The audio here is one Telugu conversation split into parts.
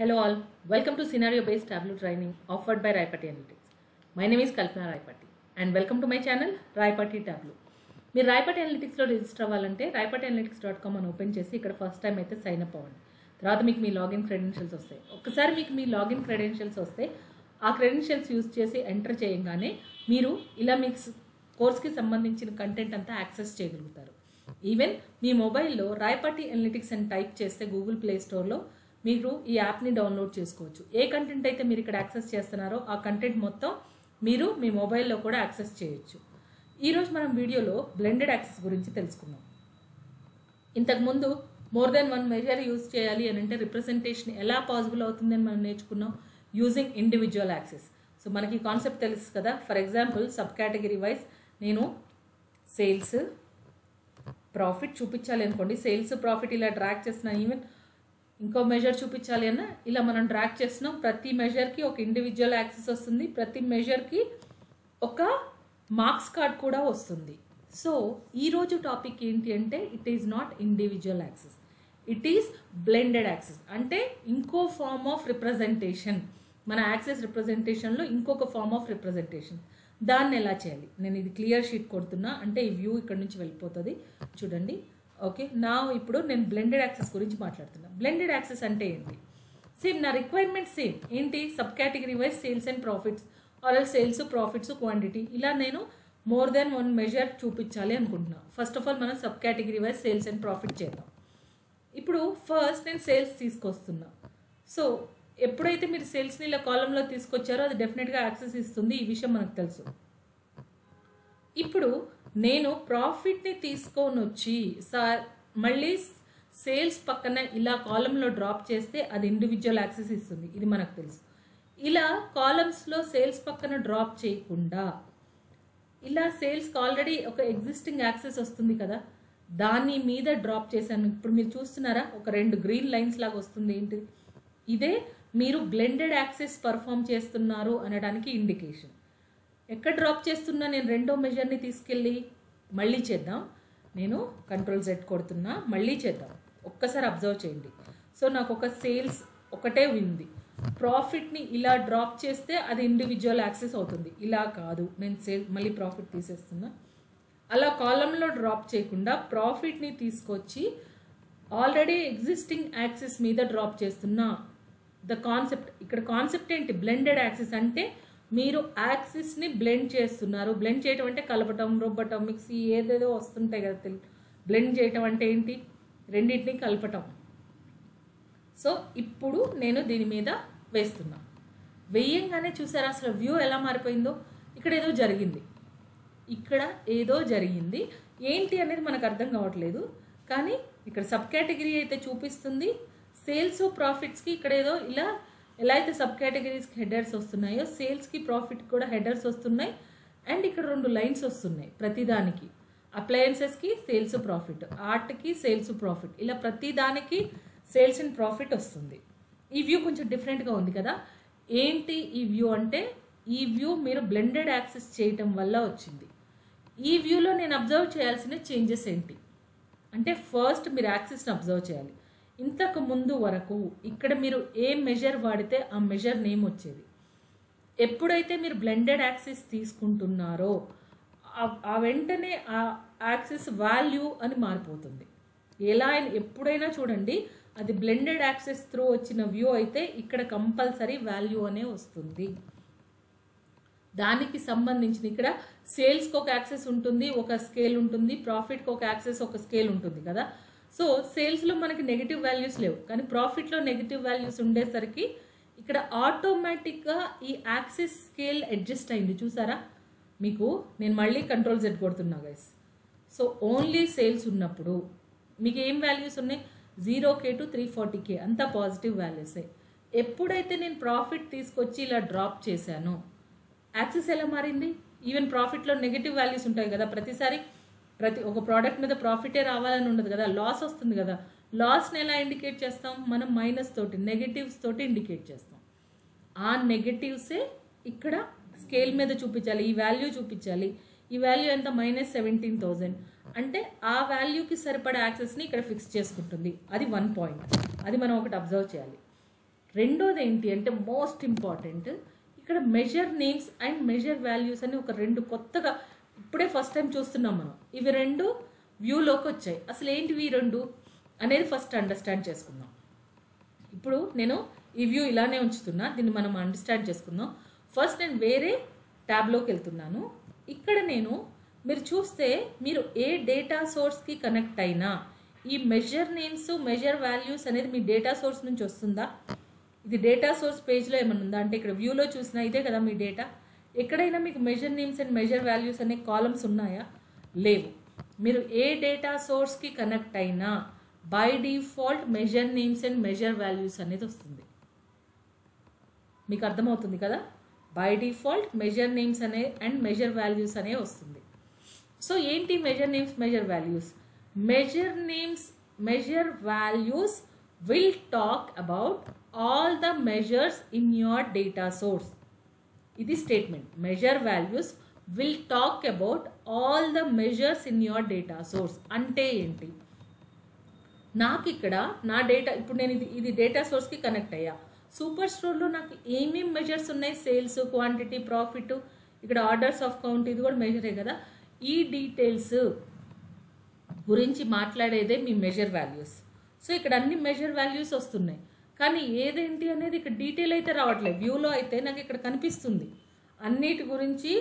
Hello all, welcome to scenario based Tableau training offered by Raipati Analytics. My name is Kalpana Raipati and welcome to my channel Raipati Tableau. మీరు Raipati Analytics లో రిజిస్టర్ అవ్వాలంటే raipatianalytics.com అని ఓపెన్ చేసి ఇక్కడ ఫస్ట్ టైం అయితే సైన్ అప్ అవ్వండి. తర్వాత మీకు మీ లాగిన్ క్రెడెన్షియల్స్ వస్తాయి. ఒక్కసారి మీకు మీ లాగిన్ క్రెడెన్షియల్స్ వస్తే ఆ క్రెడెన్షియల్స్ యూజ్ చేసి ఎంటర్ చేయగానే మీరు ఇలా మీ కోర్స్కి సంబంధించిన కంటెంట్ అంతా యాక్సెస్ చేయగలుగుతారు. ఈవెన్ మీ మొబైల్లో Raipati Analytics అని టైప్ చేస్తే గూగుల్ ప్లే స్టోర్లో మీరు ఈ యాప్ని డౌన్లోడ్ చేసుకోవచ్చు. ఏ కంటెంట్ అయితే మీరు ఇక్కడ యాక్సెస్ చేస్తున్నారో ఆ కంటెంట్ మొత్తం మీరు మీ మొబైల్లో కూడా యాక్సెస్ చేయొచ్చు. ఈరోజు మనం వీడియోలో బ్లెండెడ్ యాక్సెస్ గురించి తెలుసుకుందాం. ఇంతకుముందు more than one measure use చేయాలి అని అంటే రిప్రజెంటేషన్ ఎలా పాసిబుల్ అవుతుందని మనం నేర్చుకున్నాం యూజింగ్ ఇండివిజువల్ యాక్సెస్. సో మనకి కాన్సెప్ట్ తెలుసు కదా. For example sub category wise నేను సేల్స్ ప్రాఫిట్ చూపించాలి అనుకోండి. సేల్స్ ప్రాఫిట్ ఇలా ట్రాక్ చేస్తున్నాను. ఈవెన్ ఇంకో మెజర్ చూపించాలి అన్న ఇలా మనం ట్రాక్ చేస్తున్నాం. ప్రతి మెజర్కి ఒక ఇండివిజువల్ యాక్సెస్ వస్తుంది. ప్రతి మెజర్కి ఒక మార్క్స్ కార్డ్ కూడా వస్తుంది. సో ఈరోజు టాపిక్ ఏంటి అంటే it is not individual access, it is blended access. అంటే ఇంకో ఫార్మ్ ఆఫ్ రిప్రజెంటేషన్, మన యాక్సెస్ రిప్రజెంటేషన్లో ఇంకొక ఫార్మ్ ఆఫ్ రిప్రజెంటేషన్. దాన్ని ఎలా చేయాలి? నేను ఇది క్లియర్ షీట్ కొడుతున్నా అంటే ఈ వ్యూ ఇక్కడ నుంచి వెళ్ళిపోతుంది చూడండి. ఓకే, నా ఇప్పుడు నేను బ్లెండెడ్ యాక్సెస్ గురించి మాట్లాడుతున్నా. బ్లెండెడ్ యాక్సెస్ అంటే ఏంటి? సేమ్ నా రిక్వైర్మెంట్ సేమ్ ఏంటి, sub category wise sales and profits or sales profits quantity ఇలా నేను మోర్ దెన్ వన్ మెజర్ చూపించాలి అనుకుంటున్నా. ఫస్ట్ ఆఫ్ ఆల్ మనం sub category wise sales and profit చేద్దాం. ఇప్పుడు ఫస్ట్ నేను సేల్స్ తీసుకొస్తున్నా. సో ఎప్పుడైతే మీరు సేల్స్ని ఇలా కాలంలో తీసుకొచ్చారో అది డెఫినెట్గా యాక్సెస్ ఇస్తుంది. ఈ విషయం మనకు తెలుసు. ఇప్పుడు నేను ప్రాఫిట్ని తీసుకొని వచ్చి మళ్ళీ సేల్స్ పక్కన ఇలా కాలంలో డ్రాప్ చేస్తే అది ఇండివిజువల్ యాక్సెస్ ఇస్తుంది. ఇది మనకు తెలుసు. ఇలా కాలమ్స్లో సేల్స్ పక్కన డ్రాప్ చేయకుండా ఇలా సేల్స్కి ఆల్రెడీ ఒక ఎగ్జిస్టింగ్ యాక్సెస్ వస్తుంది కదా, దాని మీద డ్రాప్ చేశాను. ఇప్పుడు మీరు చూస్తున్నారా ఒక రెండు గ్రీన్ లైన్స్ లాగా వస్తుంది. ఏంటి ఇదే మీరు బ్లెండెడ్ యాక్సెస్ పర్ఫామ్ చేస్తున్నారు అనడానికి ఇండికేషన్. ఎక్కడ డ్రాప్ చేస్తున్నా నేను రెండో మెజర్ని తీసుకెళ్ళి మళ్ళీ చేద్దాం. నేను కంట్రోల్ Z కొడుతున్నా, మళ్ళీ చేద్దాం. ఒక్కసారి అబ్జర్వ్ చేయండి. సో నాకు ఒక సేల్స్ ఒకటే ఉంది. ప్రాఫిట్ని ఇలా డ్రాప్ చేస్తే అది ఇండివిజువల్ యాక్సెస్ అవుతుంది. ఇలా కాదు, నేను మళ్ళీ ప్రాఫిట్ తీసేస్తున్నా. అలా కాలంలో డ్రాప్ చేయకుండా ప్రాఫిట్ని తీసుకొచ్చి ఆల్రెడీ ఎగ్జిస్టింగ్ యాక్సెస్ మీద డ్రాప్ చేస్తున్నా. ద కాన్సెప్ట్ ఇక్కడ కాన్సెప్ట్ ఏంటి? బ్లెండెడ్ యాక్సెస్ అంటే మీరు యాక్సిస్ని బ్లెండ్ చేస్తున్నారు. బ్లెండ్ చేయటం అంటే కలపటం, రుబ్బటం, మిక్సీ ఏదేదో వస్తుంటాయి కదా. బ్లెండ్ చేయటం అంటే ఏంటి? రెండింటిని కలపటం. సో ఇప్పుడు నేను దీని మీద వేస్తున్నా. వేయంగానే చూసారా అసలు వ్యూ ఎలా మారిపోయిందో? ఇక్కడ ఏదో జరిగింది, ఇక్కడ ఏదో జరిగింది. ఏంటి అనేది మనకు అర్థం కావట్లేదు. కానీ ఇక్కడ సబ్ కేటగిరీ అయితే చూపిస్తుంది. సేల్స్ ప్రాఫిట్స్కి ఇక్కడ ఏదో ఇలా ఎలా అయితే సబ్ కేటగిరీస్కి హెడర్స్ వస్తున్నాయో సేల్స్కి ప్రాఫిట్ కూడా హెడర్స్ వస్తున్నాయి. అండ్ ఇక్కడ రెండు లైన్స్ వస్తున్నాయి ప్రతిదానికి. అప్లయన్సెస్కి సేల్స్ ప్రాఫిట్, ఆర్ట్కి సేల్స్ ప్రాఫిట్, ఇలా ప్రతిదానికి సేల్స్ అండ్ ప్రాఫిట్ వస్తుంది. ఈ వ్యూ కొంచెం డిఫరెంట్గా ఉంది కదా. ఏంటి ఈ వ్యూ అంటే, ఈ వ్యూ మీరు బ్లెండెడ్ యాక్సెస్ చేయటం వల్ల వచ్చింది. ఈ వ్యూలో నేను అబ్జర్వ్ చేయాల్సిన చేంజెస్ ఏంటి అంటే, ఫస్ట్ మీరు యాక్సెస్ని అబ్జర్వ్ చేయాలి. ఇంతకు ముందు వరకు ఇక్కడ మీరు ఏ మెజర్ వాడితే ఆ మెజర్ నేమ్ వచ్చేది. ఎప్పుడైతే మీరు బ్లెండెడ్ యాక్సెస్ తీసుకుంటున్నారో ఆ వెంటనే ఆ యాక్సెస్ వాల్యూ అని మారిపోతుంది. ఎలా ఎప్పుడైనా చూడండి, అది బ్లెండెడ్ యాక్సెస్ త్రూ వచ్చిన వ్యూ అయితే ఇక్కడ కంపల్సరీ వాల్యూ అనే వస్తుంది. దానికి సంబంధించిన ఇక్కడ సేల్స్కి ఒక యాక్సెస్ ఉంటుంది, ఒక స్కేల్ ఉంటుంది. ప్రాఫిట్కి ఒక యాక్సెస్, ఒక స్కేల్ ఉంటుంది కదా. సో సేల్స్లో మనకి నెగిటివ్ వాల్యూస్ లేవు, కానీ ప్రాఫిట్లో నెగిటివ్ వాల్యూస్ ఉండేసరికి ఇక్కడ ఆటోమేటిక్గా ఈ యాక్సెస్ స్కేల్ అడ్జస్ట్ అయింది. చూసారా? మీకు నేను మళ్ళీ కంట్రోల్ Z కొడుతున్నా గైస్. సో ఓన్లీ సేల్స్ ఉన్నప్పుడు మీకు ఏం వాల్యూస్ ఉన్నాయి? 0K to 340K అంతా పాజిటివ్ వాల్యూసే. ఎప్పుడైతే నేను ప్రాఫిట్ తీసుకొచ్చి ఇలా డ్రాప్ చేశానో యాక్సెస్ ఎలా మారింది? ఈవెన్ ప్రాఫిట్లో నెగిటివ్ వాల్యూస్ ఉంటాయి కదా. ప్రతిసారి ప్రతి ఒక ప్రోడక్ట్ మీద ప్రాఫిటే రావాలని ఉండదు కదా, లాస్ వస్తుంది కదా. లాస్ని ఎలా ఇండికేట్ చేస్తాం? మనం మైనస్ తోటి, నెగటివ్స్ తోటి ఇండికేట్ చేస్తాం. ఆ నెగటివ్సే ఇక్కడ స్కేల్ మీద చూపించాలి. ఈ వాల్యూ చూపించాలి. ఈ వాల్యూ ఎంత? -17,000 అంటే ఆ వాల్యూకి సరిపడే యాక్సెస్ని ఇక్కడ ఫిక్స్ చేసుకుంటుంది. అది 1 పాయింట్. అది మనం ఒకటి అబ్జర్వ్ చేయాలి. రెండోది ఏంటి అంటే మోస్ట్ ఇంపార్టెంట్, ఇక్కడ measure names and measure values అని ఒక రెండు కొత్తగా ఇప్పుడే ఫస్ట్ టైం చూస్తున్నాం మనం. ఇవి రెండు వ్యూలోకి వచ్చాయి. అసలు ఏంటివి ఈ రెండు అనేది ఫస్ట్ అండర్స్టాండ్ చేసుకుందాం. ఇప్పుడు నేను ఈ వ్యూ ఇలానే ఉంచుతున్నా, దీన్ని మనం అండర్స్టాండ్ చేసుకుందాం. ఫస్ట్ నేను వేరే ట్యాబ్లోకి వెళ్తున్నాను. ఇక్కడ నేను మీరు చూస్తే మీరు ఏ డేటా సోర్స్కి కనెక్ట్ అయినా ఈ మెజర్ నేమ్స్ మెజర్ వాల్యూస్ అనేది మీ డేటా సోర్స్ నుంచి వస్తుందా? ఇది డేటా సోర్స్ పేజ్లో ఏమైనా ఉందా అంటే ఇక్కడ వ్యూలో చూసినా ఇదే కదా మీ డేటా. ఎక్కడైనా మీకు measure names and measure values అనే కాలమ్స్ ఉన్నాయా? లేవు. మీరు ఏ డేటా సోర్స్కి కనెక్ట్ అయినా by default measure names and measure values అనేది వస్తుంది. మీకు అర్థమవుతుంది కదా? బై డిఫాల్ట్ మెజర్ నేమ్స్ అనే అండ్ మెజర్ వాల్యూస్ అనే వస్తుంది. సో ఏంటి measure names measure values? Measure names measure values will talk about all the measures in your data source. ఇది statement. Measure values will talk about all the measures in your data source. అంటే ఏంటి? నాకు ఇక్కడ నా డేటా, ఇప్పుడు నేను ఇది డేటా సోర్స్కి కనెక్ట్ అయ్యా. సూపర్ స్టోర్లో నాకు ఏమేమి మెజర్స్ ఉన్నాయి? సేల్స్, క్వాంటిటీ, ప్రాఫిట్, ఇక్కడ ఆర్డర్స్ ఆఫ్ కౌంట్, ఇది కూడా మెజరే కదా. ఈ డీటెయిల్స్ గురించి మాట్లాడేదే మీ మెజర్ వాల్యూస్. సో ఇక్కడ అన్ని మెజర్ వాల్యూస్ వస్తున్నాయి, కానీ ఏదేంటి అనేది ఇక్కడ డీటెయిల్ అయితే రావట్లేదు. వ్యూలో అయితే నాకు ఇక్కడ కనిపిస్తుంది, అన్నిటి గురించి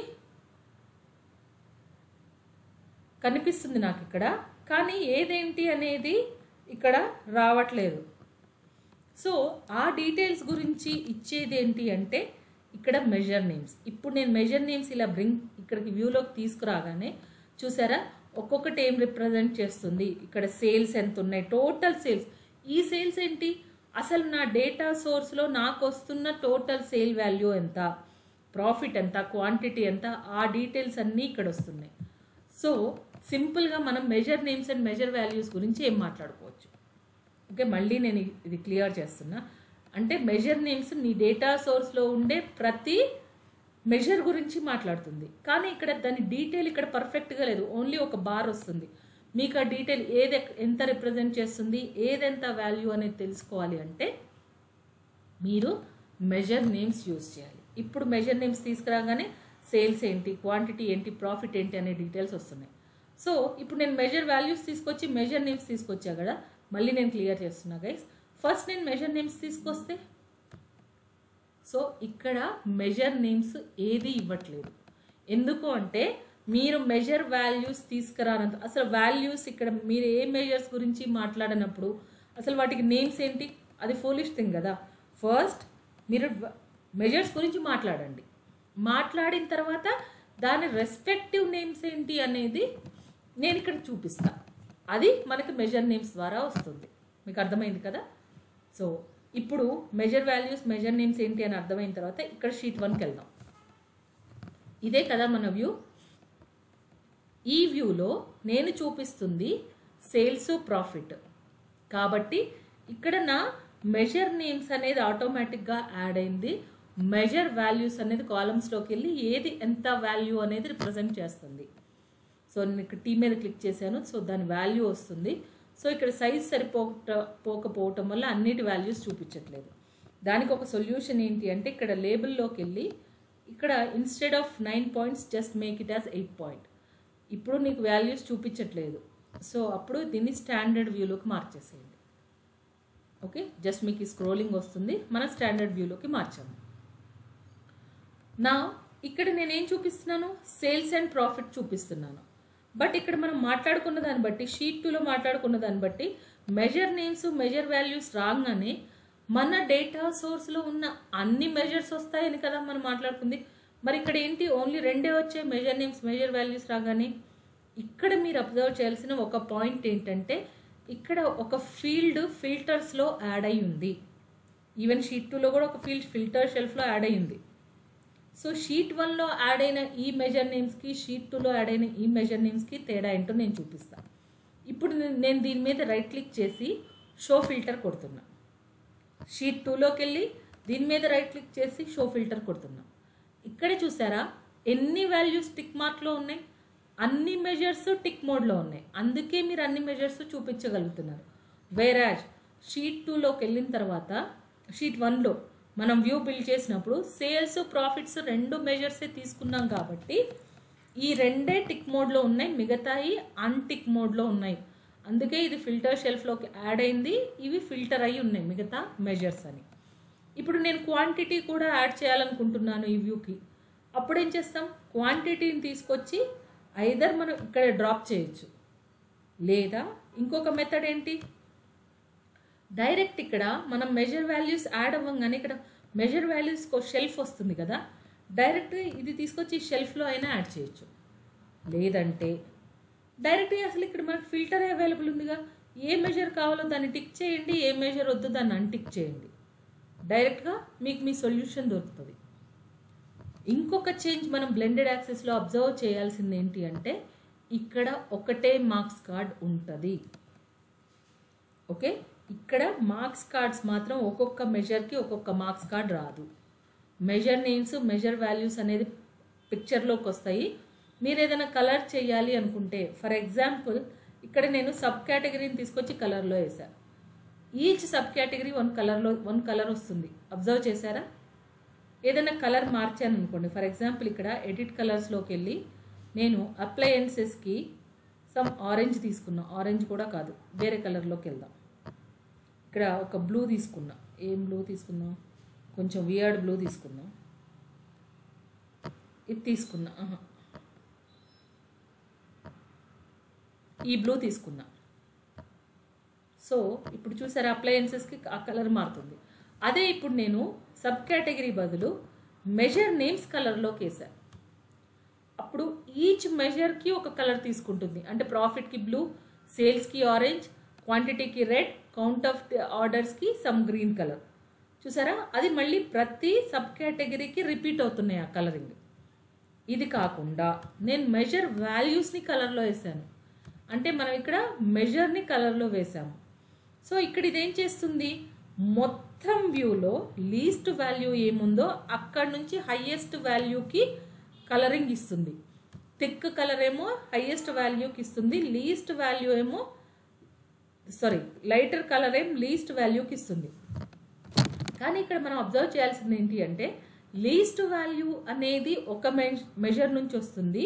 కనిపిస్తుంది నాకు ఇక్కడ, కానీ ఏదేంటి అనేది ఇక్కడ రావట్లేదు. సో ఆ డీటెయిల్స్ గురించి ఇచ్చేది ఏంటి అంటే ఇక్కడ మెజర్ నేమ్స్. ఇప్పుడు నేను మెజర్ నేమ్స్ ఇలా ఇక్కడికి వ్యూలోకి తీసుకురాగానే చూసారా ఒక్కొక్కటి ఏం రిప్రజెంట్ చేస్తుంది. ఇక్కడ సేల్స్ ఎంత ఉన్నాయి, టోటల్ సేల్స్. ఈ సేల్స్ ఏంటి? అసలు నా డేటా సోర్స్లో నాకు వస్తున్న టోటల్ సేల్ వాల్యూ ఎంత, ప్రాఫిట్ ఎంత, క్వాంటిటీ ఎంత, ఆ డీటెయిల్స్ అన్నీ ఇక్కడ వస్తున్నాయి. సో సింపుల్గా మనం measure names and measure values గురించి ఏం మాట్లాడుకోవచ్చు. ఓకే, మళ్ళీ నేను ఇది క్లియర్ చేస్తున్నా. అంటే మెజర్ నేమ్స్ నీ డేటా సోర్స్లో ఉండే ప్రతి మెజర్ గురించి మాట్లాడుతుంది, కానీ ఇక్కడ దాని డీటెయిల్ ఇక్కడ పర్ఫెక్ట్గా లేదు. ఓన్లీ ఒక బార్ వస్తుంది. మీకు ఆ డీటెయిల్ ఏది ఎంత రిప్రజెంట్ చేస్తుంది, ఏదెంత వాల్యూ అనేది తెలుసుకోవాలి అంటే మీరు మెజర్ నేమ్స్ యూజ్ చేయాలి. ఇప్పుడు మెజర్ నేమ్స్ తీసుకురాగానే సేల్స్ ఏంటి, క్వాంటిటీ ఏంటి, ప్రాఫిట్ ఏంటి అనే డీటెయిల్స్ వస్తున్నాయి. సో ఇప్పుడు నేను మెజర్ వాల్యూస్ తీసుకొచ్చి మెజర్ నేమ్స్ తీసుకొచ్చా కదా, మళ్ళీ నేను క్లియర్ చేస్తున్నా గైస్. ఫస్ట్ నేను మెజర్ నేమ్స్ తీసుకొస్తే సో ఇక్కడ మెజర్ నేమ్స్ ఏది ఇవ్వట్లేదు. ఎందుకు అంటే మీరు మెజర్ వాల్యూస్ తీసుకురానంత, అసలు వాల్యూస్ ఇక్కడ మీరు ఏ మెజర్స్ గురించి మాట్లాడినప్పుడు అసలు వాటికి నేమ్స్ ఏంటి, అది ఫోలిష్ థింగ్ కదా. ఫస్ట్ మీరు మెజర్స్ గురించి మాట్లాడండి, మాట్లాడిన తర్వాత దాని రెస్పెక్టివ్ నేమ్స్ ఏంటి అనేది నేను ఇక్కడ చూపిస్తా. అది మనకి మెజర్ నేమ్స్ ద్వారా వస్తుంది. మీకు అర్థమైంది కదా. సో ఇప్పుడు మెజర్ వాల్యూస్ మెజర్ నేమ్స్ ఏంటి అని అర్థమైన తర్వాత ఇక్కడ షీట్ 1కి వెళ్దాం. ఇదే కదా మన వ్యూ. ఈ వ్యూలో నేను చూపిస్తుంది సేల్స్, ప్రాఫిట్. కాబట్టి ఇక్కడ నా మెజర్ నేమ్స్ అనేది ఆటోమేటిక్గా యాడ్ అయింది. మెజర్ వాల్యూస్ అనేది కాలమ్స్లోకి వెళ్ళి ఏది ఎంత వాల్యూ అనేది రిప్రజెంట్ చేస్తుంది. సో నేను ఇక్కడ టీ మీద క్లిక్ చేశాను, సో దాని వాల్యూ వస్తుంది. సో ఇక్కడ సైజ్ సరిపోకపోవటం వల్ల అన్నిటి వాల్యూస్ చూపించట్లేదు. దానికి ఒక సొల్యూషన్ ఏంటి అంటే ఇక్కడ లేబుల్లోకి వెళ్ళి ఇక్కడ instead of 9 points just make it as 8 point. ఇప్పుడు నీకు వాల్యూస్ చూపించట్లేదు, సో అప్పుడు దీన్ని స్టాండర్డ్ వ్యూలోకి మార్చేసేయండి. ఓకే, జస్ట్ మీకు ఈ స్క్రోలింగ్ వస్తుంది, మన స్టాండర్డ్ వ్యూలోకి మార్చాము. నా ఇక్కడ నేనేం చూపిస్తున్నాను, సేల్స్ అండ్ ప్రాఫిట్ చూపిస్తున్నాను. బట్ ఇక్కడ మనం మాట్లాడుకున్న దాన్ని బట్టి, షీట్ 2లో మాట్లాడుకున్న దాన్ని బట్టి మెజర్ నేమ్స్ మెజర్ వాల్యూస్ రాగానే మన డేటా సోర్స్లో ఉన్న అన్ని మెజర్స్ వస్తాయని కదా మనం మాట్లాడుకుంది. మరి ఇక్కడ ఏంటి, ఓన్లీ 2 వచ్చాయి మెజర్ నేమ్స్ మెజర్ వాల్యూస్ రాగానే. ఇక్కడ మీరు అబ్జర్వ్ చేయాల్సిన ఒక పాయింట్ ఏంటంటే ఇక్కడ ఒక ఫీల్డ్ ఫిల్టర్స్లో యాడ్ అయి ఉంది. ఈవెన్ షీట్ 2లో కూడా ఒక ఫీల్డ్ ఫిల్టర్ షెల్ఫ్లో యాడ్ అయ్యింది. సో షీట్ 1లో యాడ్ అయిన ఈ మెజర్ నేమ్స్కి షీట్ 2లో యాడ్ అయిన ఈ మెజర్ నేమ్స్కి తేడా ఏంటో నేను చూపిస్తాను. ఇప్పుడు నేను దీని మీద రైట్ క్లిక్ చేసి షో ఫిల్టర్ కొడుతున్నా. షీట్ 2లోకి వెళ్ళి దీని మీద రైట్ క్లిక్ చేసి షో ఫిల్టర్ కొడుతున్నా. ఇక్కడే చూసారా ఎన్ని వాల్యూస్ టిక్ మార్క్లో ఉన్నాయి, అన్ని మెజర్స్ టిక్ మోడ్లో ఉన్నాయి. అందుకే మీరు అన్ని మెజర్స్ చూపించగలుగుతున్నారు. వేరాజ్ షీట్ 2లోకి వెళ్ళిన తర్వాత షీట్ 1లో మనం వ్యూ బిల్డ్ చేసినప్పుడు సేల్స్ ప్రాఫిట్స్ రెండు మెజర్సే తీసుకున్నాం కాబట్టి ఈ రెండే టిక్ మోడ్లో ఉన్నాయి, మిగతాయి అన్టిక్ మోడ్లో ఉన్నాయి. అందుకే ఇది ఫిల్టర్ షెల్ఫ్లోకి యాడ్ అయింది, ఇవి ఫిల్టర్ అయ్యి ఉన్నాయి మిగతా మెజర్స్ అని. ఇప్పుడు నేను క్వాంటిటీ కూడా యాడ్ చేయాలనుకుంటున్నాను ఈ వ్యూకి. అప్పుడు ఏం చేస్తాం, క్వాంటిటీని తీసుకొచ్చి ఐదర్ మనం ఇక్కడ డ్రాప్ చేయొచ్చు, లేదా ఇంకొక మెథడ్ ఏంటి, డైరెక్ట్ ఇక్కడ మనం మెజర్ వాల్యూస్ యాడ్ అవ్వగానే ఇక్కడ మెజర్ వాల్యూస్కి షెల్ఫ్ వస్తుంది కదా, డైరెక్ట్గా ఇది తీసుకొచ్చి షెల్ఫ్లో అయినా యాడ్ చేయొచ్చు. లేదంటే డైరెక్ట్గా అసలు ఇక్కడ మనకు ఫిల్టర్ అవైలబుల్ ఉందిగా, ఏ మెజర్ కావాలో దాన్ని టిక్ చేయండి, ఏ మెజర్ వద్దు దాన్ని అన్టిక్ చేయండి, డైరెక్ట్గా మీకు మీ సొల్యూషన్ దొరుకుతుంది. ఇంకొక చేంజ్ మనం బ్లెండెడ్ యాక్సెస్లో అబ్జర్వ్ చేయాల్సింది ఏంటి అంటే, ఇక్కడ ఒకటే మార్క్స్ కార్డ్ ఉంటుంది. ఓకే, ఇక్కడ మార్క్స్ కార్డ్స్ మాత్రం ఒక్కొక్క మెజర్కి ఒక్కొక్క మార్క్స్ కార్డ్ రాదు. మెజర్ నేమ్స్, మెజర్ వాల్యూస్ అనేది పిక్చర్లోకి వస్తాయి. మీరు ఏదైనా కలర్ చేయాలి అనుకుంటే, ఫర్ ఎగ్జాంపుల్ ఇక్కడ నేను సబ్ కేటగిరీని తీసుకొచ్చి కలర్లో వేసాను. Each sub category one colour వస్తుంది. అబ్జర్వ్ చేశారా? ఏదైనా కలర్ మార్చాను అనుకోండి, ఫర్ ఎగ్జాంపుల్ ఇక్కడ ఎడిట్ కలర్స్లోకి వెళ్ళి నేను అప్లయన్సెస్కి సమ్ ఆరెంజ్ తీసుకున్నా, ఆరెంజ్ కూడా కాదు వేరే కలర్లోకి వెళ్దాం. ఇక్కడ ఒక బ్లూ తీసుకున్నా, ఏం బ్లూ తీసుకున్నా, కొంచెం వియర్డ్ బ్లూ తీసుకున్నా, ఇది తీసుకున్నా, ఈ బ్లూ తీసుకున్నా. సో ఇప్పుడు చూసారా అప్లయన్సెస్కి ఆ కలర్ మారుతుంది. అదే ఇప్పుడు నేను సబ్ కేటగిరీ బదులు మెజర్ నేమ్స్ కలర్లోకి వేసాను. అప్పుడు ఈచ్ మెజర్కి ఒక కలర్ తీసుకుంటుంది. అంటే ప్రాఫిట్కి బ్లూ, సేల్స్కి ఆరెంజ్, క్వాంటిటీకి రెడ్, కౌంట్ ఆఫ్ ఆర్డర్స్కి సమ్ గ్రీన్ కలర్. చూసారా, అది మళ్ళీ ప్రతి సబ్ కేటగిరీకి రిపీట్ అవుతున్నాయి ఆ కలరింగ్. ఇది కాకుండా నేను మెజర్ వాల్యూస్ని కలర్లో వేసాను. అంటే మనం ఇక్కడ మెజర్ని కలర్లో వేసాము. సో ఇక్కడ ఇదేం చేస్తుంది, మొత్తం వ్యూలో లీస్ట్ వాల్యూ ఏముందో అక్కడ నుంచి హైయెస్ట్ వాల్యూకి కలరింగ్ ఇస్తుంది. థిక్ కలర్ ఏమో హైయెస్ట్ వాల్యూకి ఇస్తుంది, లీస్ట్ వాల్యూ ఏమో లైటర్ కలర్ ఏమో లీస్ట్ వాల్యూకి ఇస్తుంది. కానీ ఇక్కడ మనం అబ్జర్వ్ చేయాల్సింది ఏంటి అంటే, లీస్ట్ వాల్యూ అనేది ఒక మెజర్ నుంచి వస్తుంది,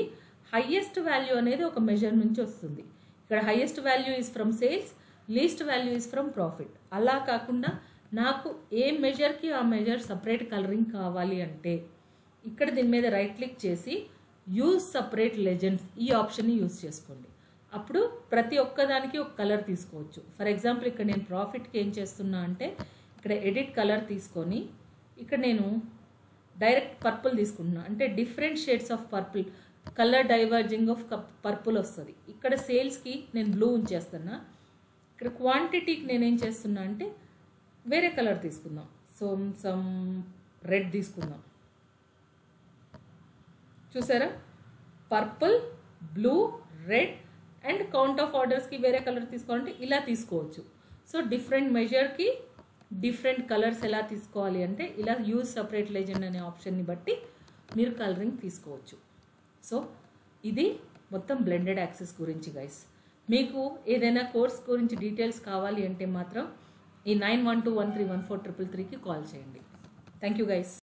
హైయెస్ట్ వాల్యూ అనేది ఒక మెజర్ నుంచి వస్తుంది. ఇక్కడ highest value is from sales, least value is from profit. అలా కాకుండా నాకు ఏ మెజర్కి ఆ మెజర్ సపరేట్ కలరింగ్ కావాలి అంటే ఇక్కడ దీని మీద రైట్ క్లిక్ చేసి యూజ్ సపరేట్ లెజెండ్స్ ఈ ఆప్షన్ని యూజ్ చేసుకోండి. అప్పుడు ప్రతి ఒక్కదానికి ఒక కలర్ తీసుకోవచ్చు. ఫర్ ఎగ్జాంపుల్ ఇక్కడ నేను ప్రాఫిట్కి ఏం చేస్తున్నా అంటే, ఇక్కడ ఎడిట్ కలర్ తీసుకొని ఇక్కడ నేను డైరెక్ట్ పర్పుల్ తీసుకుంటున్నా. అంటే different shades of purple, colour diverging of purple వస్తుంది. ఇక్కడ సేల్స్కి నేను బ్లూ ఉంచేస్తున్నా. ఇక్కడ క్వాంటిటీకి నేనేం చేస్తున్నా అంటే వేరే కలర్ తీసుకుందాం, సో సమ్ రెడ్ తీసుకుందాం. చూసారా, purple, blue, red and count of ఆర్డర్స్కి వేరే కలర్ తీసుకోవాలంటే ఇలా తీసుకోవచ్చు. సో డిఫరెంట్ మెజర్కి డిఫరెంట్ కలర్స్ ఎలా తీసుకోవాలి అంటే ఇలా యూజ్ సపరేట్ లెజెండ్ అనే ఆప్షన్ని బట్టి మీరు కలరింగ్ తీసుకోవచ్చు. సో ఇది మొత్తం బ్లెండెడ్ యాక్సెస్ గురించి గైస్. మీకు ఏదైనా కోర్స్ గురించి డీటెయిల్స్ కావాలి అంటే మాత్రం ఈ 9121314333కి కాల్ చేయండి. Thank you guys.